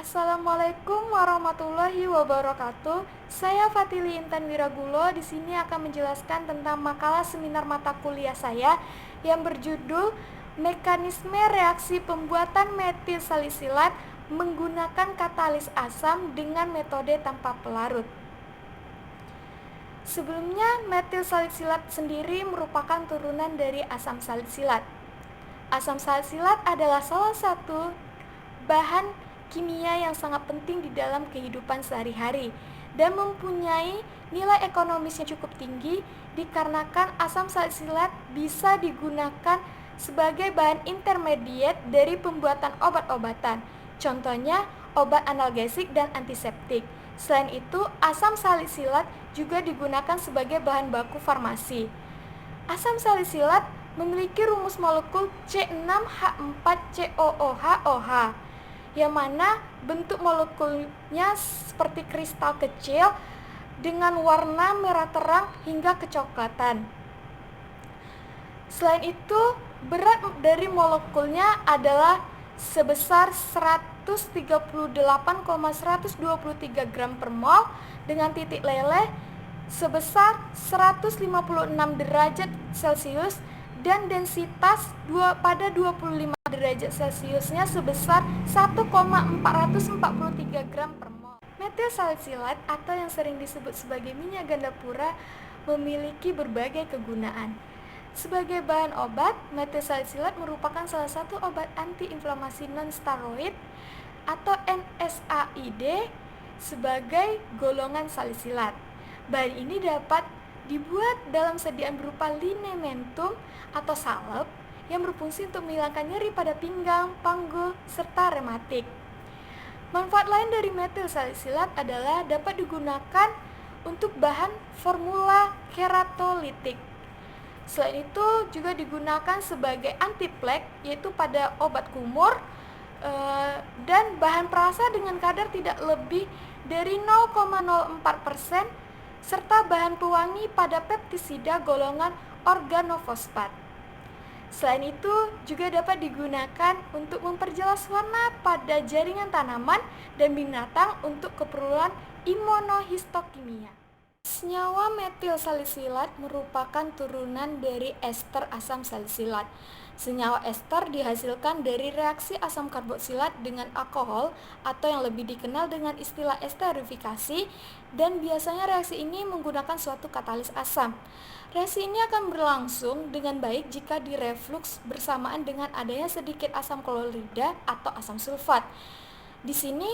Assalamualaikum warahmatullahi wabarakatuh. Saya Fatili Intan Wiragulo di sini akan menjelaskan tentang makalah seminar mata kuliah saya yang berjudul Mekanisme Reaksi Pembuatan Metil Salisilat menggunakan katalis asam dengan metode tanpa pelarut. Sebelumnya, metil salisilat sendiri merupakan turunan dari asam salisilat. Asam salisilat adalah salah satu bahan kimia yang sangat penting di dalam kehidupan sehari-hari dan mempunyai nilai ekonomisnya cukup tinggi dikarenakan asam salisilat bisa digunakan sebagai bahan intermediate dari pembuatan obat-obatan, contohnya obat analgesik dan antiseptik. Selain itu, asam salisilat juga digunakan sebagai bahan baku farmasi. Asam salisilat memiliki rumus molekul C6H4COOH, yang mana bentuk molekulnya seperti kristal kecil dengan warna merah terang hingga kecoklatan. Selain itu, berat dari molekulnya adalah sebesar 138,123 gram per mol dengan titik leleh sebesar 156 derajat Celcius dan densitas pada 25 derajat Celciusnya sebesar 1,443 gram per mol. Metil salisilat atau yang sering disebut sebagai minyak ganda pura memiliki berbagai kegunaan. Sebagai bahan obat, metil salisilat merupakan salah satu obat antiinflamasi non-steroid atau NSAID sebagai golongan salisilat. Bahan ini dapat dibuat dalam sediaan berupa linamentum atau salep yang berfungsi untuk menghilangkan nyeri pada pinggang, panggul, serta rematik. Manfaat lain dari metil salisilat adalah dapat digunakan untuk bahan formula keratolitik. Selain itu juga digunakan sebagai antiplek, yaitu pada obat kumur, dan bahan perasa dengan kadar tidak lebih dari 0,04%, serta bahan pewangi pada peptisida golongan organofosfat. Selain itu juga dapat digunakan untuk memperjelas warna pada jaringan tanaman dan binatang untuk keperluan imunohistokimia. Senyawa metil salisilat merupakan turunan dari ester asam salisilat. Senyawa ester dihasilkan dari reaksi asam karboksilat dengan alkohol atau yang lebih dikenal dengan istilah esterifikasi, dan biasanya reaksi ini menggunakan suatu katalis asam. Reaksi ini akan berlangsung dengan baik jika direfluks bersamaan dengan adanya sedikit asam klorida atau asam sulfat. Di sini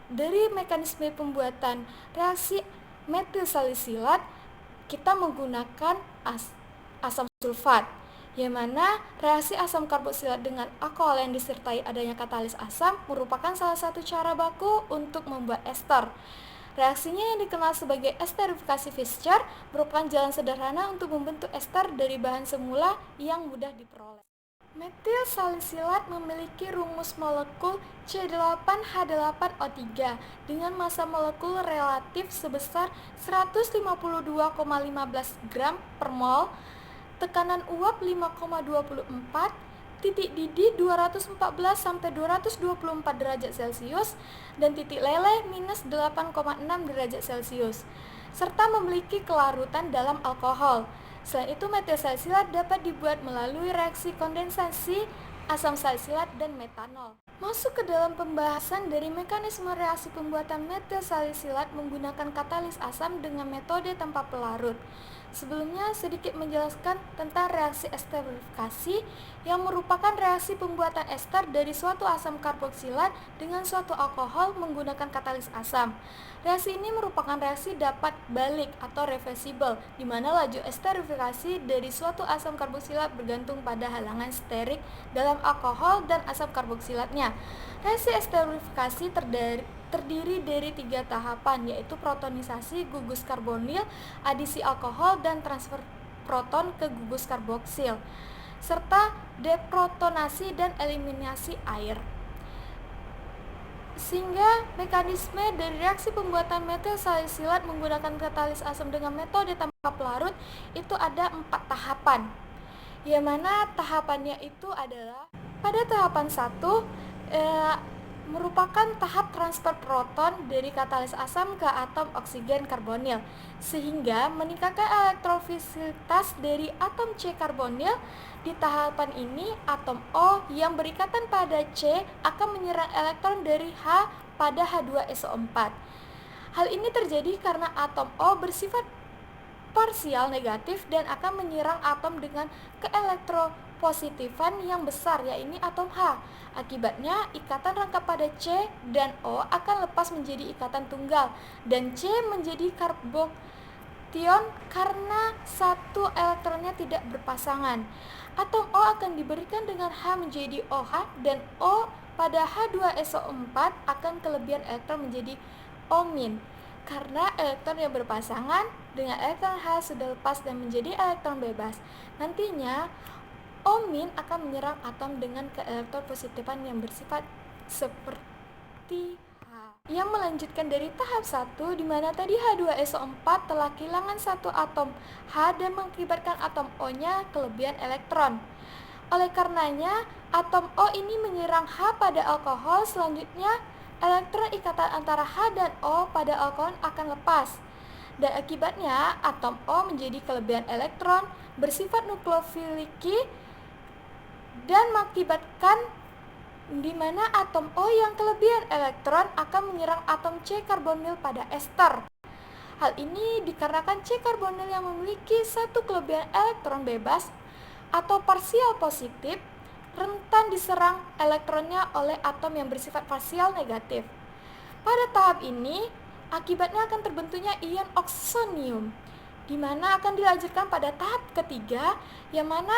dari mekanisme pembuatan reaksi metil salisilat kita menggunakan asam sulfat, yang mana reaksi asam karboksilat dengan alkohol yang disertai adanya katalis asam merupakan salah satu cara baku untuk membuat ester. Reaksinya yang dikenal sebagai esterifikasi Fischer merupakan jalan sederhana untuk membentuk ester dari bahan semula yang mudah diperoleh. Metil salisilat memiliki rumus molekul C8H8O3 dengan massa molekul relatif sebesar 152,15 gram per mol, tekanan uap 5,24, titik didih 214-224 derajat Celcius, dan titik leleh minus 8,6 derajat Celcius, serta memiliki kelarutan dalam alkohol. Selain itu, metil salisilat dapat dibuat melalui reaksi kondensasi asam salisilat dan metanol. Masuk ke dalam pembahasan dari mekanisme reaksi pembuatan metil salisilat menggunakan katalis asam dengan metode tanpa pelarut. Sebelumnya sedikit menjelaskan tentang reaksi esterifikasi yang merupakan reaksi pembuatan ester dari suatu asam karboksilat dengan suatu alkohol menggunakan katalis asam. Reaksi ini merupakan reaksi dapat balik atau reversible, di mana laju esterifikasi dari suatu asam karboksilat bergantung pada halangan sterik dalam alkohol dan asam karboksilatnya. Reaksi esterifikasi terdiri dari 3 tahapan, yaitu protonisasi gugus karbonil, adisi alkohol, dan transfer proton ke gugus karboksil, serta deprotonasi dan eliminasi air. Sehingga mekanisme dari reaksi pembuatan metil salisilat menggunakan katalis asam dengan metode tanpa pelarut itu ada 4 tahapan, yang mana tahapannya itu adalah pada tahapan 1 merupakan tahap transfer proton dari katalis asam ke atom oksigen karbonil, sehingga meningkatkan elektrofilitas dari atom C karbonil. Di tahapan ini, atom O yang berikatan pada C akan menyerang elektron dari H pada H2SO4. Hal ini terjadi karena atom O bersifat parsial negatif dan akan menyerang atom dengan keelektropositifan yang besar, yaitu atom H. Akibatnya, ikatan rangkap pada C dan O akan lepas menjadi ikatan tunggal, dan C menjadi karbokation karena satu elektronnya tidak berpasangan. Atom O akan diberikan dengan H menjadi OH, dan O pada H2SO4 akan kelebihan elektron menjadi O-. Karena elektron yang berpasangan dengan elektron H sudah lepas dan menjadi elektron bebas. Nantinya, O- akan menyerang atom dengan keelektropositifan yang bersifat seperti H. Yang melanjutkan dari tahap 1, di mana tadi H2SO4 telah kehilangan satu atom H dan mengakibatkan atom O-nya kelebihan elektron. Oleh karenanya, atom O ini menyerang H pada alkohol. Selanjutnya, elektron ikatan antara H dan O pada alkohol akan lepas, dan akibatnya atom O menjadi kelebihan elektron bersifat nukleofiliki dan mengakibatkan di mana atom O yang kelebihan elektron akan menyerang atom C karbonil pada ester. Hal ini dikarenakan C karbonil yang memiliki satu kelebihan elektron bebas atau parsial positif rentan diserang elektronnya oleh atom yang bersifat parsial negatif. Pada tahap ini, akibatnya akan terbentuknya ion oksonium, di mana akan dilanjutkan pada tahap ketiga, yang mana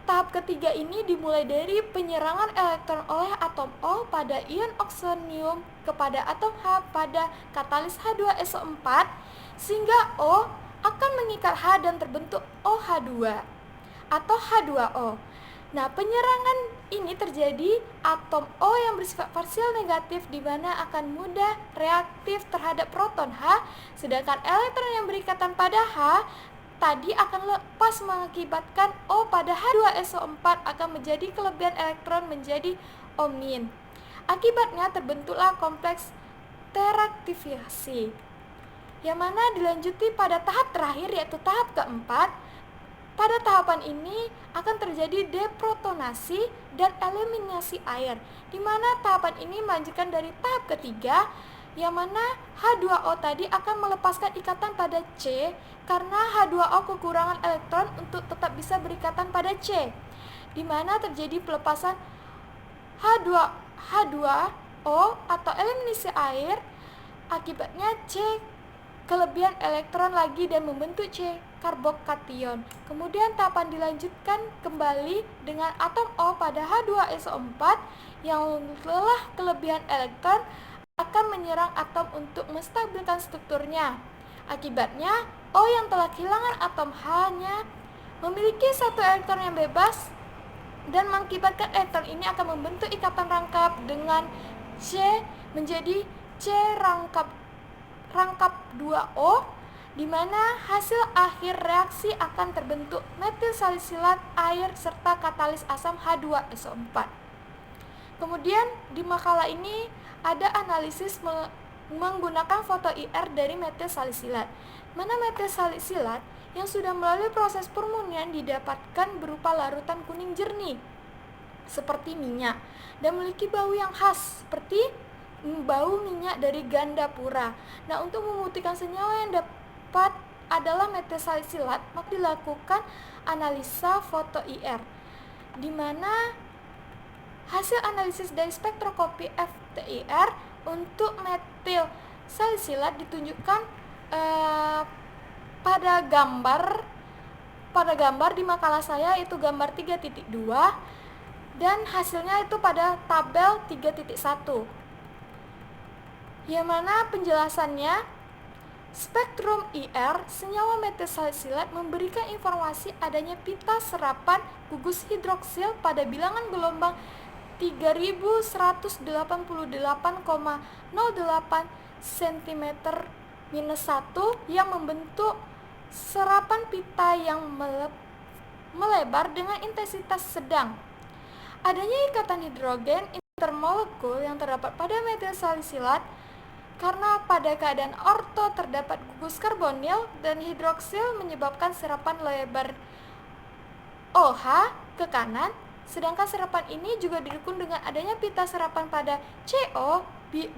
tahap ketiga ini dimulai dari penyerangan elektron oleh atom O pada ion oksonium kepada atom H pada katalis H2SO4, sehingga O akan mengikat H dan terbentuk OH2 atau H2O. Nah, penyerangan ini terjadi atom O yang bersifat parsial negatif, di mana akan mudah reaktif terhadap proton H, sedangkan elektron yang berikatan pada H tadi akan lepas mengakibatkan O pada H2SO4 akan menjadi kelebihan elektron menjadi O-. Akibatnya terbentuklah kompleks teraktivasi, yang mana dilanjuti pada tahap terakhir, yaitu tahap keempat. Pada tahapan ini akan terjadi deprotonasi dan eliminasi air, di mana tahapan ini melanjutkan dari tahap ketiga, yang mana H2O tadi akan melepaskan ikatan pada C karena H2O kekurangan elektron untuk tetap bisa berikatan pada C, di mana terjadi pelepasan H2O atau eliminasi air. Akibatnya C kelebihan elektron lagi dan membentuk C karbokation. Kemudian tahapan dilanjutkan kembali dengan atom O pada H2SO4 yang telah kelebihan elektron akan menyerang atom untuk menstabilkan strukturnya. Akibatnya, O yang telah kehilangan atom H-nya memiliki satu elektron yang bebas dan mengakibatkan elektron ini akan membentuk ikatan rangkap dengan C menjadi C rangkap 2O, di mana hasil akhir reaksi akan terbentuk metil salisilat, air, serta katalis asam H2SO4. Kemudian di makalah ini ada analisis menggunakan foto IR dari metil salisilat, mana metil salisilat yang sudah melalui proses permurnian didapatkan berupa larutan kuning jernih seperti minyak dan memiliki bau yang khas seperti bau minyak dari gandapura. Nah, untuk memutihkan senyawa yang dapat adalah metil salisilat, maka dilakukan analisa foto IR, di mana hasil analisis dari spektroskopi FTIR untuk metil salisilat ditunjukkan pada gambar di makalah saya, itu gambar 3.2, dan hasilnya itu pada tabel 3.1. Yang mana penjelasannya, spektrum IR senyawa metil salisilat memberikan informasi adanya pita serapan gugus hidroksil pada bilangan gelombang 3188,08 cm-1 yang membentuk serapan pita yang melebar dengan intensitas sedang. Adanya ikatan hidrogen intermolekul yang terdapat pada metil salisilat karena pada keadaan orto terdapat gugus karbonil dan hidroksil menyebabkan serapan lebar OH ke kanan, sedangkan serapan ini juga didukung dengan adanya pita serapan pada CO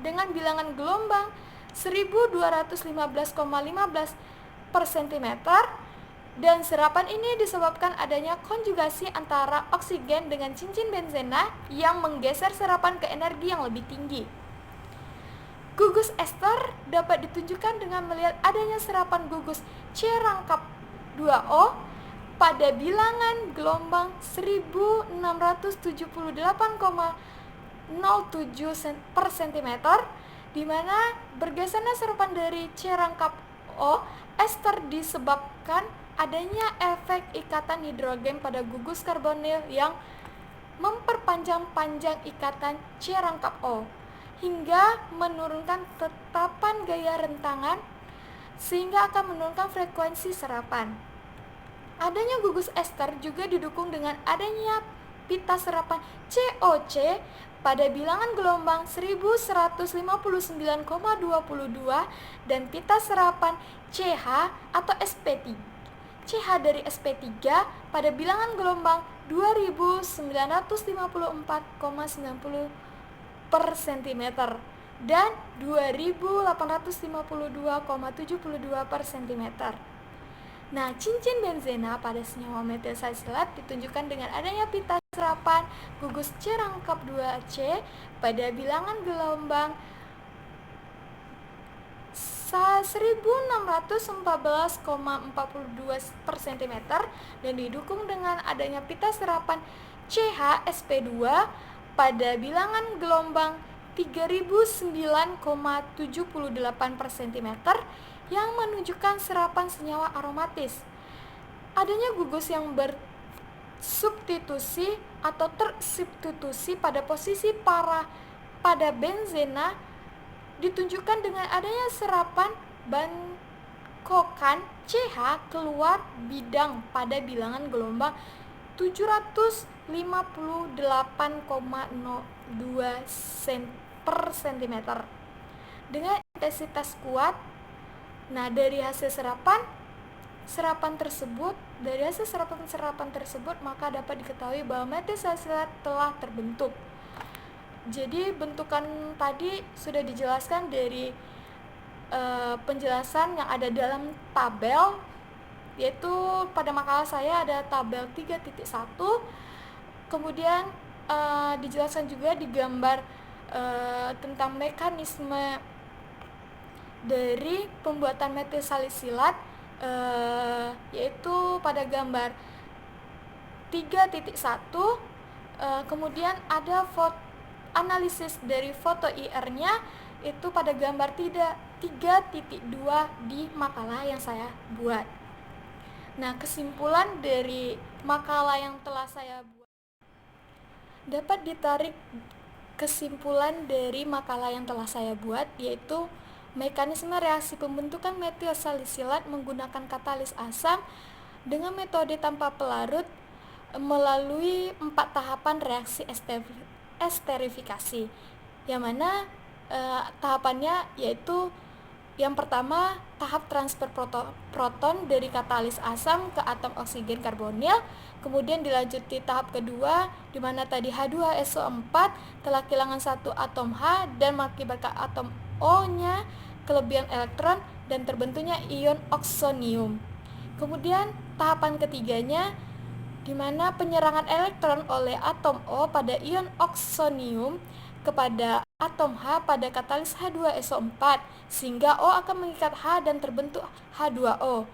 dengan bilangan gelombang 1215,15 per cm, dan serapan ini disebabkan adanya konjugasi antara oksigen dengan cincin benzena yang menggeser serapan ke energi yang lebih tinggi. Gugus ester dapat ditunjukkan dengan melihat adanya serapan gugus C rangkap 2O pada bilangan gelombang 1678,07 per cm, di mana bergesernya serapan dari C rangkap O ester disebabkan adanya efek ikatan hidrogen pada gugus karbonil yang memperpanjang panjang ikatan C rangkap O hingga menurunkan tetapan gaya rentangan sehingga akan menurunkan frekuensi serapan. Adanya gugus ester juga didukung dengan adanya pita serapan COC pada bilangan gelombang 1159,22 dan pita serapan CH atau SP3. CH dari SP3 pada bilangan gelombang 2954,90 per cm dan 2852,72 per cm. Nah, cincin benzena pada senyawa metil salisilat ditunjukkan dengan adanya pita serapan gugus C rangkap 2C pada bilangan gelombang 1614,42 per cm dan didukung dengan adanya pita serapan CH SP2 pada bilangan gelombang 3009,78 per cm yang menunjukkan serapan senyawa aromatis. Adanya gugus yang bersubstitusi atau tersubstitusi pada posisi pada benzena ditunjukkan dengan adanya serapan bangkokan CH keluar bidang pada bilangan gelombang 758,02 per cm dengan intensitas kuat. Nah, dari hasil serapan tersebut maka dapat diketahui bahwa metil salisilat telah terbentuk. Jadi bentukan tadi sudah dijelaskan dari penjelasan yang ada dalam tabel, yaitu pada makalah saya ada tabel 3.1. Kemudian dijelaskan juga di gambar tentang mekanisme dari pembuatan metil salisilat, yaitu pada gambar 3.1. Kemudian ada analisis dari foto IR-nya itu pada gambar 3.2 di makalah yang saya buat. Nah, kesimpulan dari makalah yang telah saya buat, dapat ditarik kesimpulan dari makalah yang telah saya buat, yaitu mekanisme reaksi pembentukan metil salisilat menggunakan katalis asam dengan metode tanpa pelarut melalui 4 tahapan reaksi esterifikasi, yang mana tahapannya yaitu yang pertama tahap transfer proton dari katalis asam ke atom oksigen karbonil, kemudian dilanjuti tahap kedua di mana tadi H2SO4 telah kehilangan satu atom H dan mengakibatkan atom O-nya kelebihan elektron dan terbentuknya ion oksonium. Kemudian tahapan ketiganya di mana penyerangan elektron oleh atom O pada ion oksonium kepada atom H pada katalis H2SO4 sehingga O akan mengikat H dan terbentuk H2O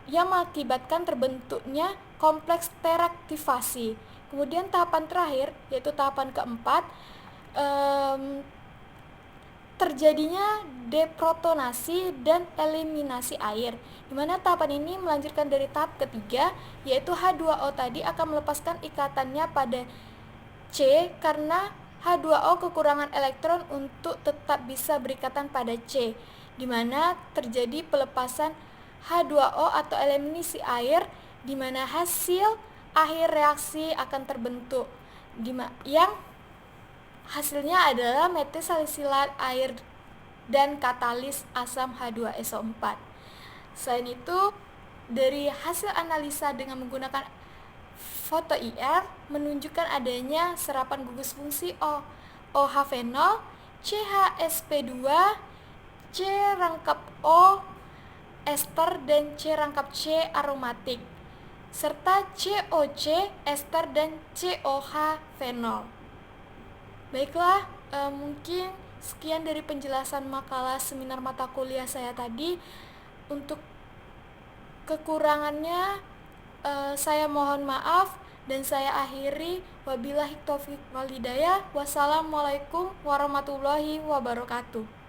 yang mengakibatkan terbentuknya kompleks teraktivasi. Kemudian tahapan terakhir yaitu tahapan keempat, terjadinya deprotonasi dan eliminasi air, di mana tahapan ini melanjutkan dari tahap ketiga, yaitu H2O tadi akan melepaskan ikatannya pada C karena H2O kekurangan elektron untuk tetap bisa berikatan pada C, di mana terjadi pelepasan H2O atau eliminasi air, di mana hasil akhir reaksi akan terbentuk yang Hasilnya adalah metilsalisilat air dan katalis asam H2SO4. Selain itu, dari hasil analisa dengan menggunakan foto IR menunjukkan adanya serapan gugus fungsi OH fenol, CHSP2, C rangkap O ester dan C rangkap C aromatik, serta COC ester dan COH fenol. Baiklah, mungkin sekian dari penjelasan makalah seminar mata kuliah saya tadi. Untuk kekurangannya saya mohon maaf dan saya akhiri. Wabillahi taufiq wal hidayah. Wassalamualaikum warahmatullahi wabarakatuh.